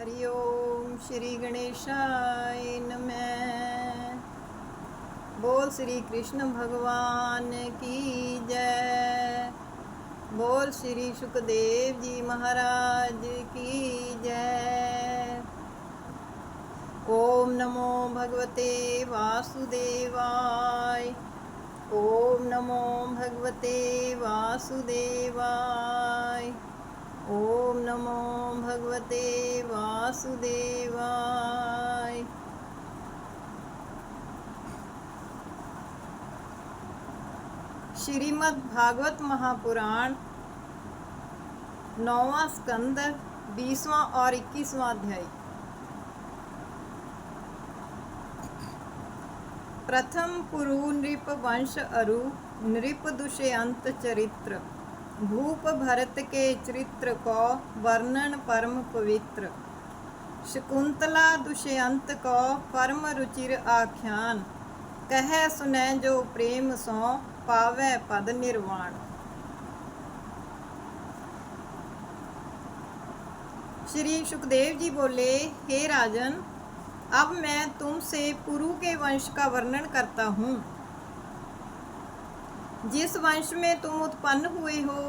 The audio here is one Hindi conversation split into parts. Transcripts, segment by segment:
हरि ओम श्री गणेशाय नमः। बोल श्री कृष्ण भगवान की जय। बोल श्री सुखदेव जी महाराज की जय। ओम नमो भगवते वासुदेवाय। ओम नमो भगवते वासुदेवाय। ओम नमो भगवते वासुदेवाय। श्रीमद् भागवत महापुराण 9वां स्कंद 20वां और 21वां अध्याय। प्रथम पुरु नृप वंश अरु नृप दुष्यंत चरित्र। भूप भरत के चरित्र को वर्णन परम पवित्र। शकुंतला दुष्यंत को परम रुचिर आख्यान। कह सुनै जो प्रेम सो पावै पद निर्वाण। श्री सुखदेव जी बोले, हे राजन, अब मैं तुमसे पुरु के वंश का वर्णन करता हूँ। जिस वंश में तुम उत्पन्न हुए हो,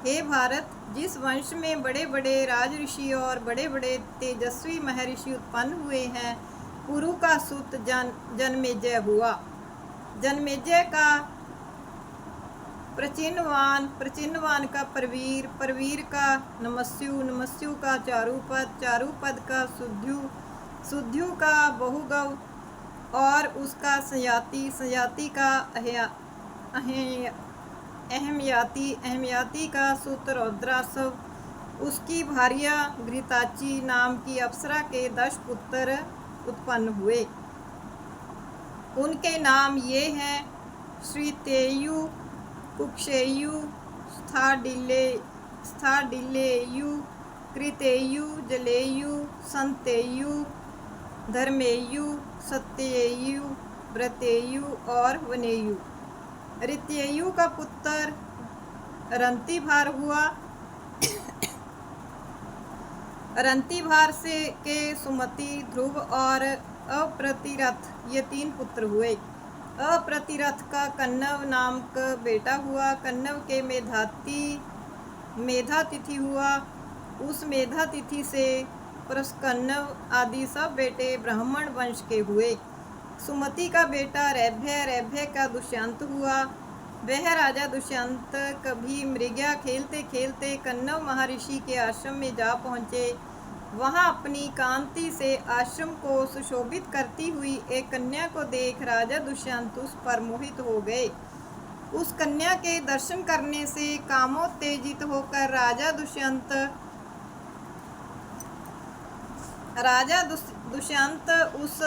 हे भारत, जिस वंश में बड़े बड़े राजऋषि और बड़े बड़े तेजस्वी महर्षि उत्पन्न हुए हैं, पुरु का सुत जन्मेजय हुआ। जन्मेजय का प्रचिन्नवान, प्रचिन्नवान का परवीर, परवीर का नमस्यु, नमस्यु का चारुपद, चारुपद का सुध्यु, सुध्यु का बहुगव और उसका संयाति, संयाति का अहमयाति, अहमयाति का सुत रौद्रासव। उसकी भार्या घृताची नाम की अप्सरा के 10 पुत्र उत्पन्न हुए। उनके नाम ये हैं: श्रीतेयु, कुक्षेयु, स्थाडिलेयु, कृतेयु, जलेयु, संतेयु, धर्मेयु, सत्येयु, व्रतेयु और वनेयु। ऋतेयु का पुत्र रंतिभार हुआ। रंतिभार से के सुमति, ध्रुव और अप्रतिरथ ये 3 पुत्र हुए। अप्रतिरथ का कन्नव नाम का बेटा हुआ। कन्नव के मेधा तिथि हुआ। उस मेधा तिथि से प्रस्कन्नव आदि सब बेटे ब्राह्मण वंश के हुए। सुमति का बेटा रैभ्य, रैभ्य का दुष्यंत हुआ। वह राजा दुष्यंत कभी मृग्या खेलते खेलते कन्नव महर्षि के आश्रम में जा पहुँचे। वहाँ अपनी कांति से आश्रम को सुशोभित करती हुई एक कन्या को देख राजा दुष्यंत उस पर मोहित हो गए। उस कन्या के दर्शन करने से कामोत्तेजित होकर राजा दुष्यंत उस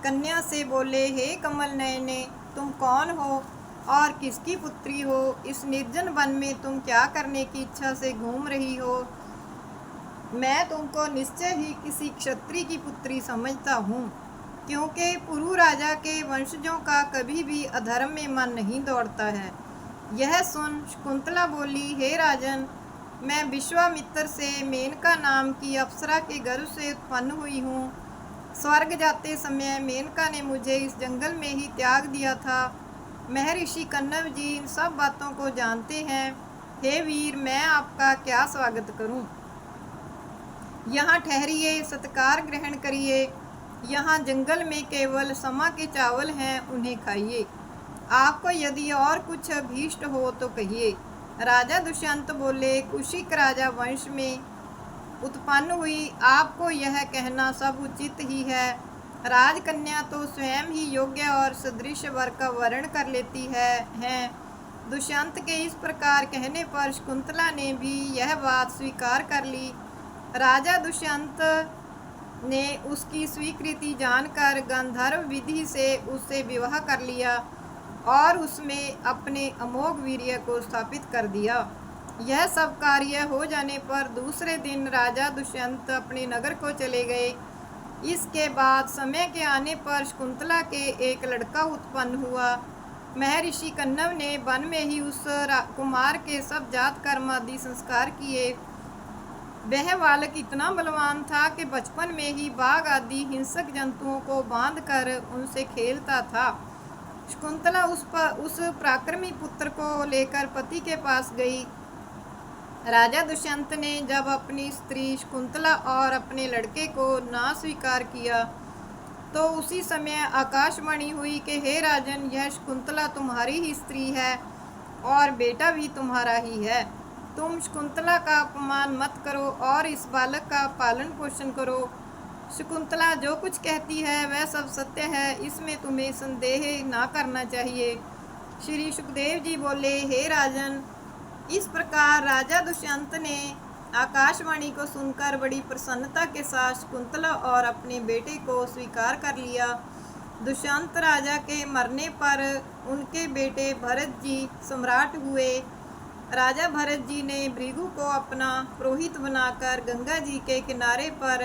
कन्या से बोले, हे कमल नयने, तुम कौन हो और किसकी पुत्री हो? इस निर्जन वन में तुम क्या करने की इच्छा से घूम रही हो? मैं तुमको निश्चय ही किसी क्षत्रिय की पुत्री समझता हूँ, क्योंकि पुरु राजा के वंशजों का कभी भी अधर्म में मन नहीं दौड़ता है। यह सुन शकुंतला बोली, हे राजन, मैं विश्वामित्र से मेनका नाम की अप्सरा के गर्भ से उत्पन्न हुई हूँ। स्वर्ग जाते समय मेनका ने मुझे इस जंगल में ही त्याग दिया था। महर्षि कन्नव जी इन सब बातों को जानते हैं। हे वीर, मैं आपका क्या स्वागत करूं? यहाँ ठहरिए, सत्कार ग्रहण करिए। यहाँ जंगल में केवल समा के चावल हैं, उन्हें खाइए। आपको यदि और कुछ अभीष्ट हो तो कहिए। राजा दुष्यंत बोले, कुशिक राजा वंश में उत्पन्न हुई आपको यह कहना सब उचित ही है। राजकन्या तो स्वयं ही योग्य और सदृश वर का वर्ण कर लेती है। दुष्यंत के इस प्रकार कहने पर शकुंतला ने भी यह बात स्वीकार कर ली। राजा दुष्यंत ने उसकी स्वीकृति जानकर गांधर्व विधि से उससे विवाह कर लिया और उसमें अपने अमोघ वीर्य को स्थापित कर दिया। यह सब कार्य हो जाने पर दूसरे दिन राजा दुष्यंत अपने नगर को चले गए। इसके बाद समय के आने पर शकुंतला के एक लड़का उत्पन्न हुआ। महर्षि कन्नव ने वन में ही उस कुमार के सब जात कर्म आदि संस्कार किए। वह बालक इतना बलवान था कि बचपन में ही बाघ आदि हिंसक जंतुओं को बांधकर उनसे खेलता था। शकुंतला उस पराक्रमी पुत्र को लेकर पति के पास गई। राजा दुष्यंत ने जब अपनी स्त्री शकुंतला और अपने लड़के को ना स्वीकार किया तो उसी समय आकाशवाणी हुई कि हे राजन, यह शकुंतला तुम्हारी ही स्त्री है और बेटा भी तुम्हारा ही है। तुम शकुंतला का अपमान मत करो और इस बालक का पालन पोषण करो। शकुंतला जो कुछ कहती है वह सब सत्य है, इसमें तुम्हें संदेह ना करना चाहिए। श्री सुखदेव जी बोले, हे राजन, इस प्रकार राजा दुष्यंत ने आकाशवाणी को सुनकर बड़ी प्रसन्नता के साथ शकुंतला और अपने बेटे को स्वीकार कर लिया। दुष्यंत राजा के मरने पर उनके बेटे भरत जी सम्राट हुए। राजा भरत जी ने भृगु को अपना पुरोहित बनाकर गंगा जी के किनारे पर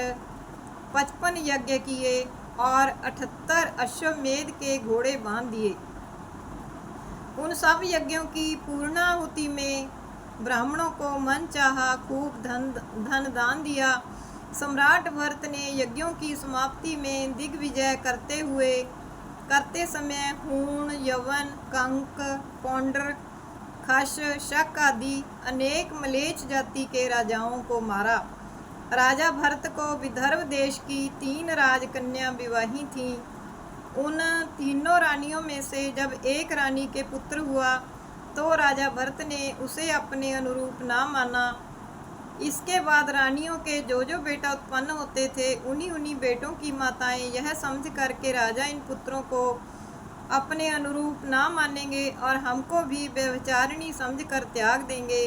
55 यज्ञ किए और 78 अश्वमेध के घोड़े बांध दिए। उन सब यज्ञों की पूर्णाहुति में ब्राह्मणों को मन चाहा खूब धन दान दिया। सम्राट भरत ने यज्ञों की समाप्ति में दिग्विजय करते समय हूण, यवन, कंक, पौंड्र, खश, शक आदि अनेक मलेच्छ जाति के राजाओं को मारा। राजा भरत को विदर्भ देश की 3 राजकन्या विवाही थीं। उन तीनों रानियों में से जब एक रानी के पुत्र हुआ तो राजा भरत ने उसे अपने अनुरूप ना माना। इसके बाद रानियों के जो बेटा उत्पन्न होते थे उन्हीं बेटों की माताएं यह समझ कर के राजा इन पुत्रों को अपने अनुरूप ना मानेंगे और हमको भी व्यभिचारिणी समझकर त्याग देंगे,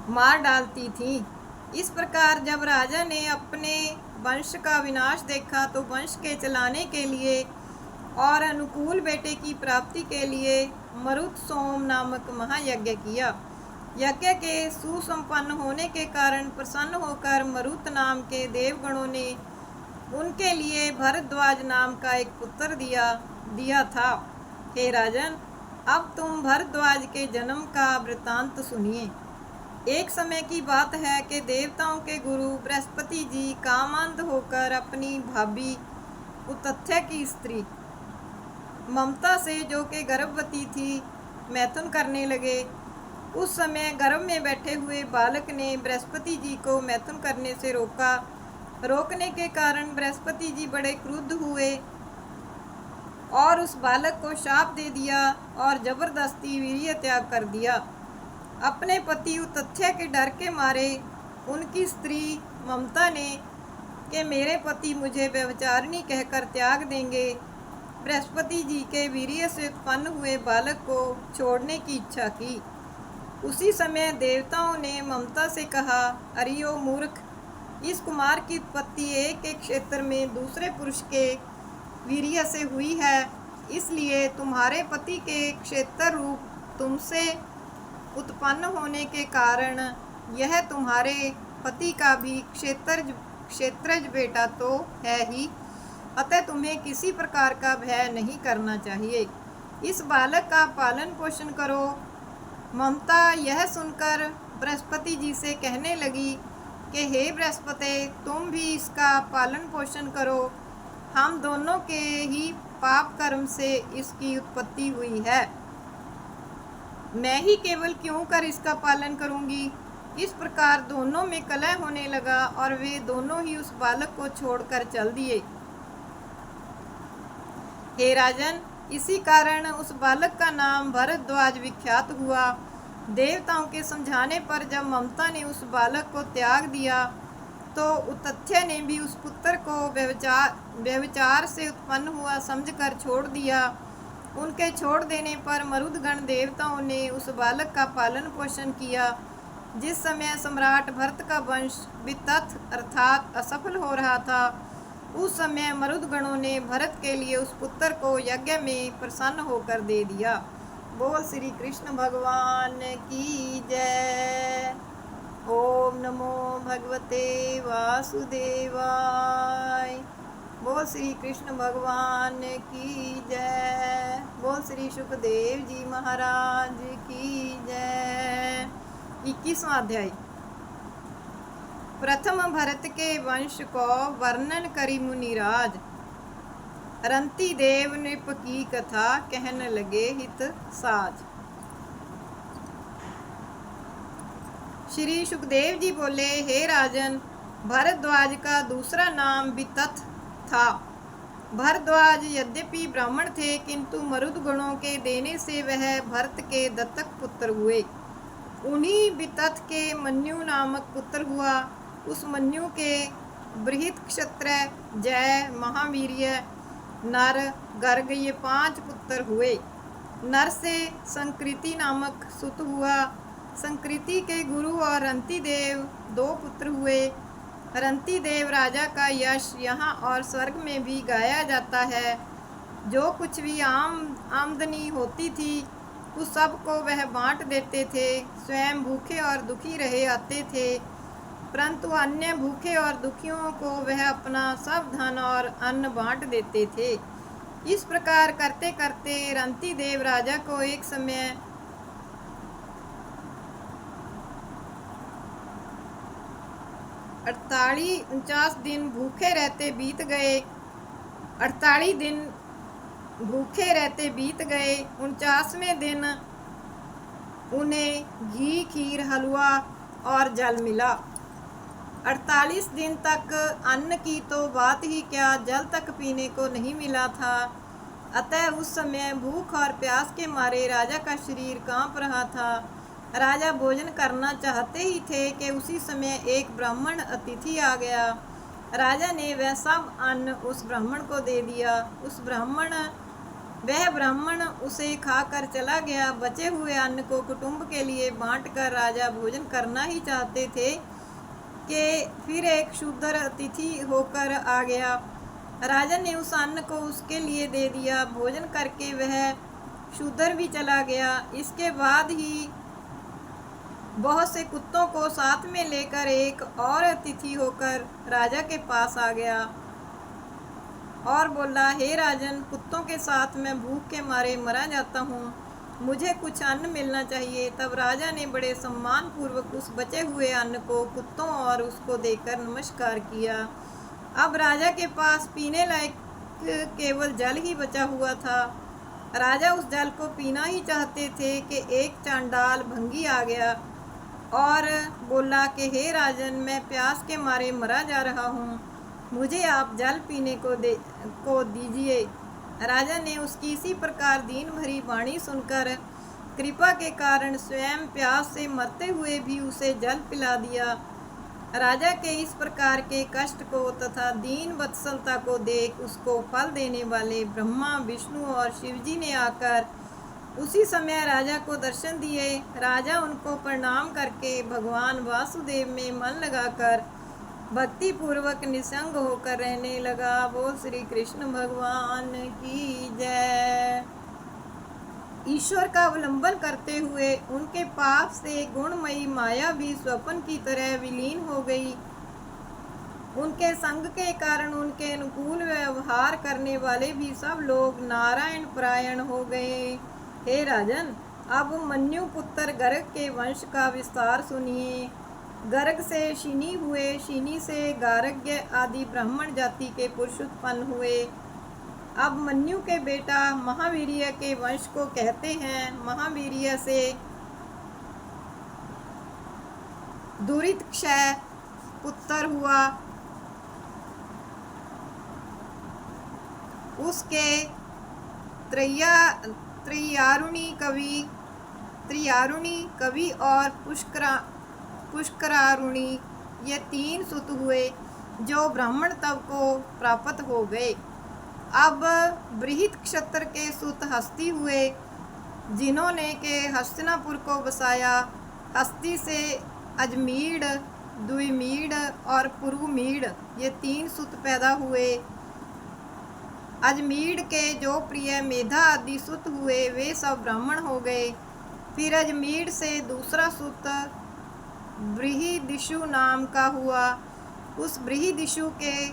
मार डालती थीं। इस प्रकार जब राजा ने अपने वंश का विनाश देखा तो वंश के चलाने के लिए और अनुकूल बेटे की प्राप्ति के लिए मरुत सोम नामक महायज्ञ किया। यज्ञ के सुसंपन्न होने के कारण प्रसन्न होकर मरुत नाम के देवगणों ने उनके लिए भरद्वाज नाम का एक पुत्र दिया था। हे राजन, अब तुम भरद्वाज के जन्म का वृतांत सुनिए। एक समय की बात है कि देवताओं के गुरु बृहस्पति जी कामांध होकर अपनी भाभी उतथ्य की स्त्री ममता से, जो कि गर्भवती थी, मैथुन करने लगे। उस समय गर्भ में बैठे हुए बालक ने बृहस्पति जी को मैथुन करने से रोका। रोकने के कारण बृहस्पति जी बड़े क्रुद्ध हुए और उस बालक को शाप दे दिया और जबरदस्ती वीर्य त्याग कर दिया। अपने पति उतथ्य के डर के मारे उनकी स्त्री ममता ने कि मेरे पति मुझे व्यभिचारिणी कहकर त्याग देंगे, बृहस्पति जी के वीर्य से उत्पन्न हुए बालक को छोड़ने की इच्छा की। उसी समय देवताओं ने ममता से कहा, अरियो मूर्ख, इस कुमार की उत्पत्ति एक क्षेत्र में दूसरे पुरुष के वीर्य से हुई है, इसलिए तुम्हारे पति के क्षेत्र रूप तुमसे उत्पन्न होने के कारण यह तुम्हारे पति का भी क्षेत्रज बेटा तो है ही, अतः तुम्हें किसी प्रकार का भय नहीं करना चाहिए। इस बालक का पालन पोषण करो। ममता यह सुनकर बृहस्पति जी से कहने लगी कि हे बृहस्पति, तुम भी इसका पालन पोषण करो। हम दोनों के ही पाप कर्म से इसकी उत्पत्ति हुई है। मैं ही केवल क्यों कर इसका पालन करूंगी। इस प्रकार दोनों में कलह होने लगा और वे दोनों ही उस बालक को छोड़कर चल दिए। हे राजन, इसी कारण उस बालक का नाम भरद्वाज विख्यात हुआ। देवताओं के समझाने पर जब ममता ने उस बालक को त्याग दिया तो उतथ्य ने भी उस पुत्र को व्यभिचार से उत्पन्न हुआ समझकर छोड़ दिया। उनके छोड़ देने पर मरुदगण देवताओं ने उस बालक का पालन पोषण किया। जिस समय सम्राट भरत का वंश वितथ अर्थात असफल हो रहा था, उस समय मरुदगणों ने भरत के लिए उस पुत्र को यज्ञ में प्रसन्न होकर दे दिया। बोल श्री कृष्ण भगवान की जय। ओम नमो भगवते वासुदेवाय। बोल श्री कृष्ण भगवान की जय। बोल श्री सुखदेव जी महाराज की जय। 21वां अध्याय। प्रथम भरत के वंश को वर्णन करी मुनिराज, रंती देव नृप की कथा कहन लगे हित साज। श्री सुखदेव जी बोले, हे राजन, भरद्वाज का दूसरा नाम वितथ था। भरद्वाज यद्यपि ब्राह्मण थे, किंतु मरुद गुणों के देने से वह भरत के दत्तक पुत्र हुए। उन्हीं वितथ के मन्यु नामक पुत्र हुआ। उस मन्यु के बृहत, क्षत्रिय, जय, महावीर्य, नर, गर्ग ये 5 पुत्र हुए। नर से संकृति नामक सुत हुआ। संकृति के गुरु और रंती देव 2 पुत्र हुए। रंती देव राजा का यश यहाँ और स्वर्ग में भी गाया जाता है। जो कुछ भी आमदनी होती थी उस सब को वह बांट देते थे। स्वयं भूखे और दुखी रहे आते थे, परंतु अन्य भूखे और दुखियों को वह अपना सब धन और अन्न बांट देते थे। इस प्रकार करते करते रंती देव राजा को एक समय 48-49 दिन भूखे रहते बीत गए। 48 दिन भूखे रहते बीत गए। 49वें दिन उन्हें घी, खीर, हलवा और जल मिला। 48 दिन तक अन्न की तो बात ही क्या, जल तक पीने को नहीं मिला था। अतः उस समय भूख और प्यास के मारे राजा का शरीर कांप रहा था। राजा भोजन करना चाहते ही थे कि उसी समय एक ब्राह्मण अतिथि आ गया। राजा ने वह सब अन्न उस ब्राह्मण को दे दिया। वह ब्राह्मण उसे खाकर चला गया। बचे हुए अन्न को कुटुंब के लिए बांटकर राजा भोजन करना ही चाहते थे कि फिर एक शूद्र अतिथि होकर आ गया। राजा ने उस अन्न को उसके लिए दे दिया। भोजन करके वह शूद्र भी चला गया। इसके बाद ही बहुत से कुत्तों को साथ में लेकर एक और अतिथि होकर राजा के पास आ गया और बोला, हे राजन, कुत्तों के साथ मैं भूख के मारे मरा जाता हूँ, मुझे कुछ अन्न मिलना चाहिए। तब राजा ने बड़े सम्मान पूर्वक उस बचे हुए अन्न को कुत्तों और उसको देकर नमस्कार किया। अब राजा के पास पीने लायक केवल जल ही बचा हुआ था। राजा उस जल को पीना ही चाहते थे कि एक चांडाल भंगी आ गया और बोला कि हे राजन, मैं प्यास के मारे मरा जा रहा हूँ, मुझे आप जल पीने को दीजिए। राजा ने उसकी इसी प्रकार दीन भरी वाणी सुनकर कृपा के कारण स्वयं प्यास से मरते हुए भी उसे जल पिला दिया। राजा के इस प्रकार के कष्ट को तथा दीन वत्सलता को देख उसको फल देने वाले ब्रह्मा, विष्णु और शिवजी ने आकर उसी समय राजा को दर्शन दिए। राजा उनको प्रणाम करके भगवान वासुदेव में मन लगाकर भक्ति पूर्वक निसंग होकर रहने लगा। बोल श्री कृष्ण भगवान की जय। ईश्वर का अवलंबन करते हुए उनके पाप से गुणमयी माया भी स्वप्न की तरह विलीन हो गई। उनके संग के कारण उनके अनुकूल व्यवहार करने वाले भी सब लोग नारायण परायण हो गए। हे राजन, अब मन्यु पुत्र गर्ग के वंश का विस्तार सुनिए। गर्ग से शिनी हुए, शिनी से गार्ग्य आदि ब्राह्मण जाति के पुरुष उत्पन्न हुए। अब मन्यु के बेटा महावीर्य के वंश को कहते हैं। महावीर्य से दुरितक्षय पुत्र हुआ। उसके त्रियारुणी कवि और पुष्करारुणी ये 3 सुत हुए जो ब्राह्मण तब को प्राप्त हो गए। अब बृहत क्षत्र के सुत हस्ती हुए, जिन्होंने के हस्तिनापुर को बसाया। हस्ती से अजमीड, द्विमीड और पुरुमीड ये 3 सुत पैदा हुए। अजमीड के जो प्रिय मेधा आदि सुत हुए वे सब ब्राह्मण हो गए। फिर अजमीड से दूसरा सुत बृहदिषु नाम का हुआ। उस बृहदिषु के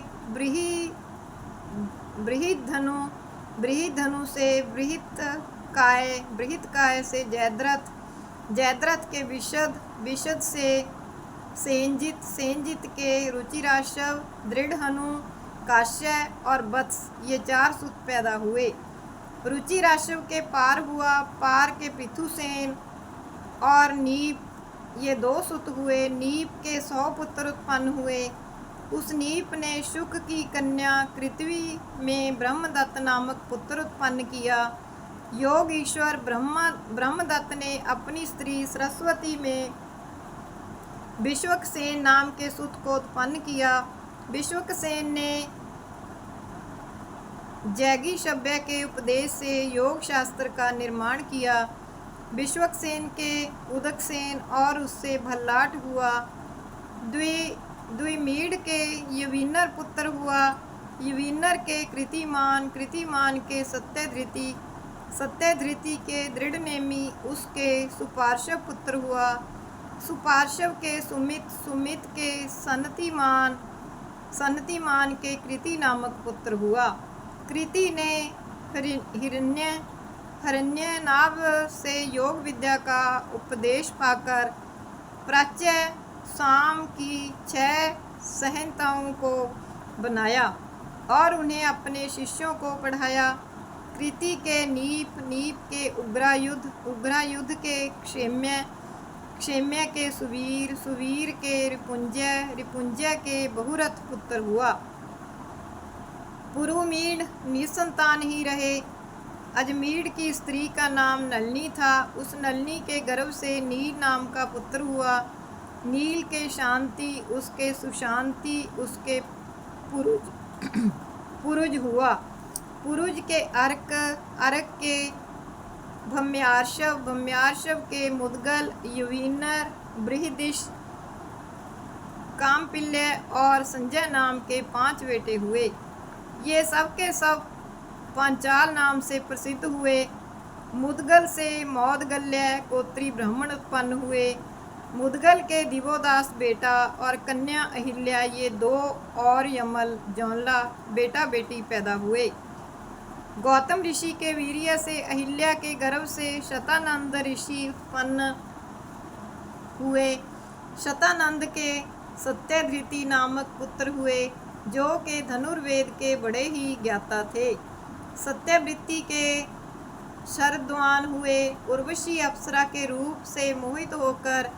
बृहद्धनु से बृहत्काय से जयद्रथ, जयद्रथ के विशद से सेनजित के रुचिराशव, दृढ़हनु, काश्य और वत्स, ये 4 सुत पैदा हुए। रुचिराशव के पार हुआ, पार के पृथुसेन और नीप, ये 2 सुत हुए। नीप के 100 पुत्र उत्पन्न हुए। उस नीप ने शुक की कन्या कृत्वी में ब्रह्मदत्त नामक पुत्र उत्पन्न किया। योग ईश्वर ब्रह्मदत्त ने अपनी स्त्री सरस्वती में विश्वक्सेन नाम के सुत को उत्पन्न किया। विश्वक्सेन ने जैगीषव्य के उपदेश से योग शास्त्र का निर्माण किया। विश्वक्सेन के उदकसेन और उससे भल्लाट हुआ। द्विमीड के यवीनर पुत्र हुआ। यवीनर के कृतिमान, कृतिमान के सत्यधृति, सत्यधृति के दृढ़नेमी उसके सुपार्श्व पुत्र हुआ। सुपार्श्व के सुमित, सुमित के सनतिमान, सनतिमान के कृति नामक पुत्र हुआ। कृति ने हिरण्यनाभ से योग विद्या का उपदेश पाकर प्राच्य साम की 6 संहिताओं को बनाया और उन्हें अपने शिष्यों को पढ़ाया। कृति के नीप, नीप के उग्रायुध, उग्रायुध के क्षेम्य, क्षेम्य के सुवीर, सुवीर के रिपुंजय, रिपुंजय के बहुरथ पुत्र हुआ। पुरुमीड निसंतान ही रहे। अजमीड की स्त्री का नाम नलनी था। उस नलनी के गर्भ से नील नाम का पुत्र हुआ। नील के शांति, उसके सुशांति, उसके पुरुज हुआ। पुरुज के अर्क, अर्क के भम्यार्षव, भम्यार्षव के मुदगल, यवीनर, बृहदिश, कामपिल्य और संजय नाम के 5 बेटे हुए। ये सब के सब पांचाल नाम से प्रसिद्ध हुए। मुदगल से मौदगल्य गोत्री ब्राह्मण उत्पन्न हुए। मुदगल के दिवोदास बेटा और कन्या अहिल्या, ये 2 और यमल, जौनला बेटा बेटी पैदा हुए। गौतम ऋषि के वीर्य से अहिल्या के गर्भ से शतानंद ऋषि उत्पन्न हुए। शतानंद के सत्यधृति नामक पुत्र हुए, जो के धनुर्वेद के बड़े ही ज्ञाता थे। सत्यवृत्ति के शरद्वान हुए। उर्वशी अप्सरा के रूप से मोहित होकर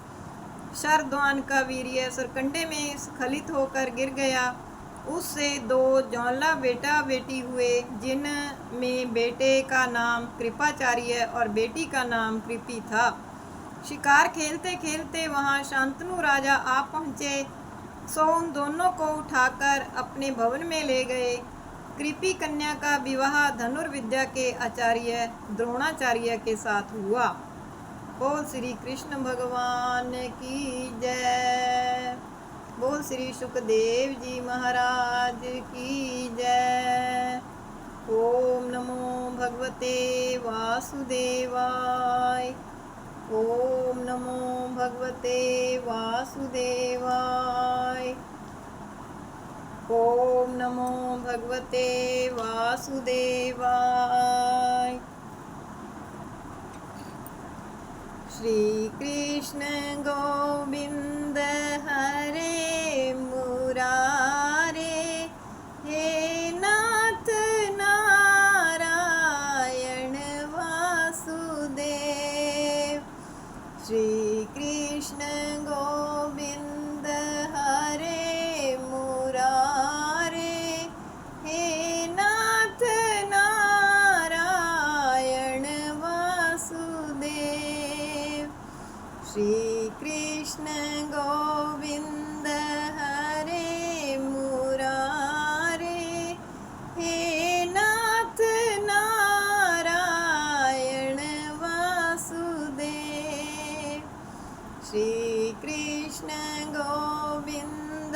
शरद्वान का वीर्य सरकंडे में स्खलित होकर गिर गया। उससे 2 जौनला बेटा बेटी हुए, जिनमें बेटे का नाम कृपाचार्य और बेटी का नाम कृपी था। शिकार खेलते खेलते वहाँ शांतनु राजा आ पहुँचे, सो उन दोनों को उठाकर अपने भवन में ले गए। कृपी कन्या का विवाह धनुर्विद्या के आचार्य द्रोणाचार्य के साथ हुआ। बोल श्री कृष्ण भगवान की जय। बोल श्री सुखदेव जी महाराज की जय। ओम नमो भगवते वासुदेवाय। ओम नमो भगवते वासुदेवाय। ओम नमो भगवते वासुदेवाय। श्री कृष्ण गोविंद हरे मुरारे, हे नाथ नारायण वासुदेव। श्री कृष्ण गोविंद हरे मुरारे, हे नाथ नारायण वासुदेव। श्री कृष्ण गोविंद हरे मुरारे, हे नाथ नारायण वासुदेव। श्री कृष्ण गोविंद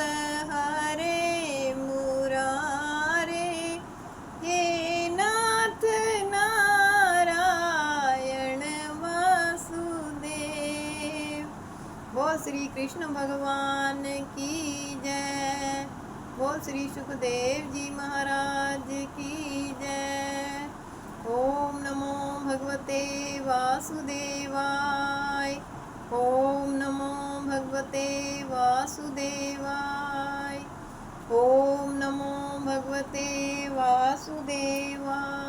हरे मुरारे, हे नाथ नारायण वासुदेव। बोल श्री कृष्ण भगवान की जय। बोल श्री सुखदेव जी महाराज की जय। ओम नमो भगवते वासुदेवाय। ओम नमो भगवते वासुदेवाय। ओम नमो भगवते वासुदेवाय।